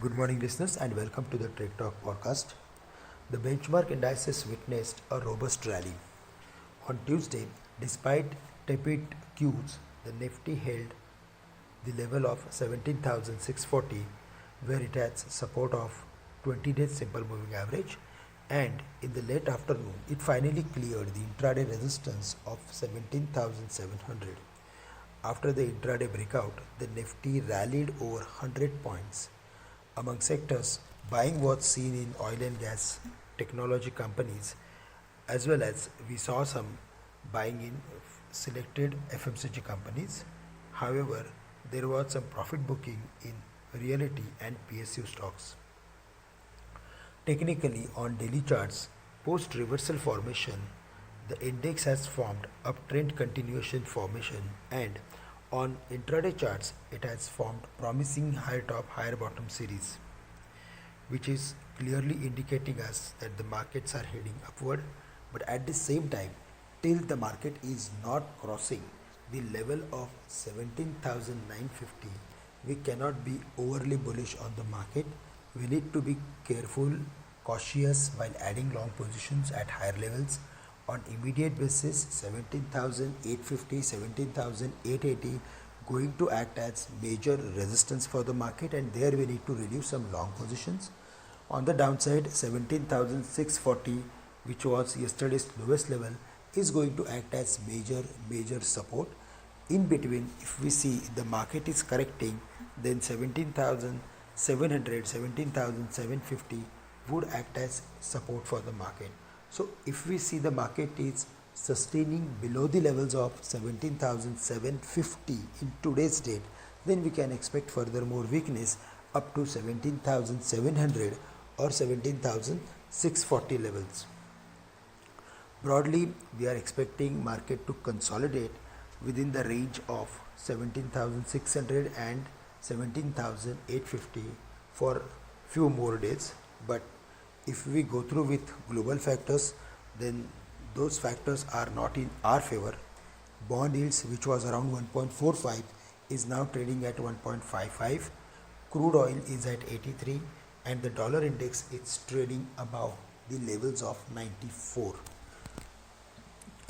Good morning, listeners, and welcome to the Trade Talk podcast. The benchmark indices witnessed a robust rally. On Tuesday, despite tepid cues, the Nifty held the level of 17,640, where it has support of 20 days simple moving average, and in the late afternoon, it finally cleared the intraday resistance of 17,700. After the intraday breakout, the Nifty rallied over 100 points. Among sectors, buying was seen in oil and gas, technology companies, as well as we saw some buying in selected FMCG companies. However, there was some profit booking in realty and PSU stocks. Technically, on daily charts, post reversal formation, the index has formed uptrend continuation formation, and on intraday charts, it has formed promising higher top, higher bottom series, which is clearly indicating us that the markets are heading upward. But at the same time, till the market is not crossing the level of 17,950, we cannot be overly bullish on the market. We need to be careful, cautious while adding long positions at higher levels. On immediate basis, 17,850, 17,880 going to act as major resistance for the market, and there we need to reduce some long positions. On the downside, 17,640, which was yesterday's lowest level, is going to act as major support. In between, if we see the market is correcting, then 17,700, 17,750 would act as support for the market. So if we see the market is sustaining below the levels of 17,750 in today's date, then we can expect further more weakness up to 17,700 or 17,640 levels. Broadly, we are expecting market to consolidate within the range of 17,600 and 17,850 for few more days. But if we go through with global factors, then those factors are not in our favor. Bond yields, which was around 1.45, is now trading at 1.55. Crude oil is at 83, and the dollar index is trading above the levels of 94.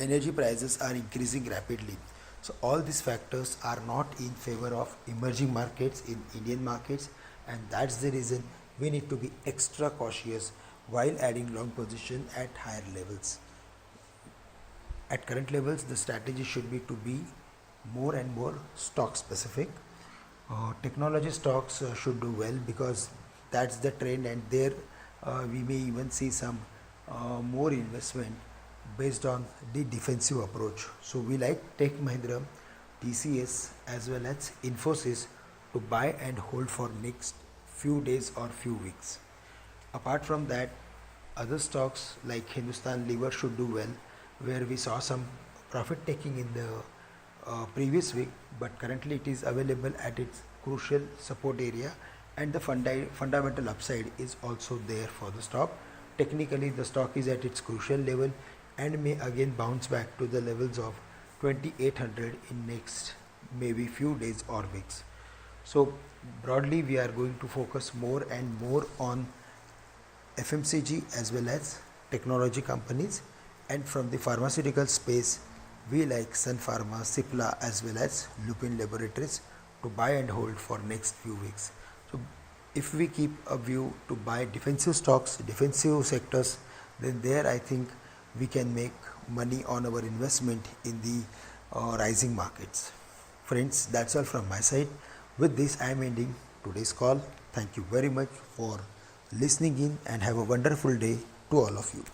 Energy prices are increasing rapidly. So all these factors are not in favor of emerging markets in Indian markets, and that's the reason we need to be extra cautious while adding long position at higher levels. At current levels, the strategy should be to be more and more stock specific. Technology stocks should do well because that's the trend, and there we may even see some more investment based on the defensive approach. So we like Tech Mahindra, TCS as well as Infosys to buy and hold for next few days or few weeks. Apart from that, other stocks like Hindustan Lever should do well, where we saw some profit taking in the previous week, but currently it is available at its crucial support area, and the fundamental upside is also there for the stock. Technically, the stock is at its crucial level and may again bounce back to the levels of 2800 in next maybe few days or weeks. So broadly, we are going to focus more and more on FMCG as well as technology companies, and from the pharmaceutical space, we like Sun Pharma, Cipla as well as Lupin Laboratories to buy and hold for next few weeks. So if we keep a view to buy defensive stocks, defensive sectors, then there I think we can make money on our investment in the rising markets. Friends, that's all from my side. With this, I am ending today's call. Thank you very much for listening in, and have a wonderful day to all of you.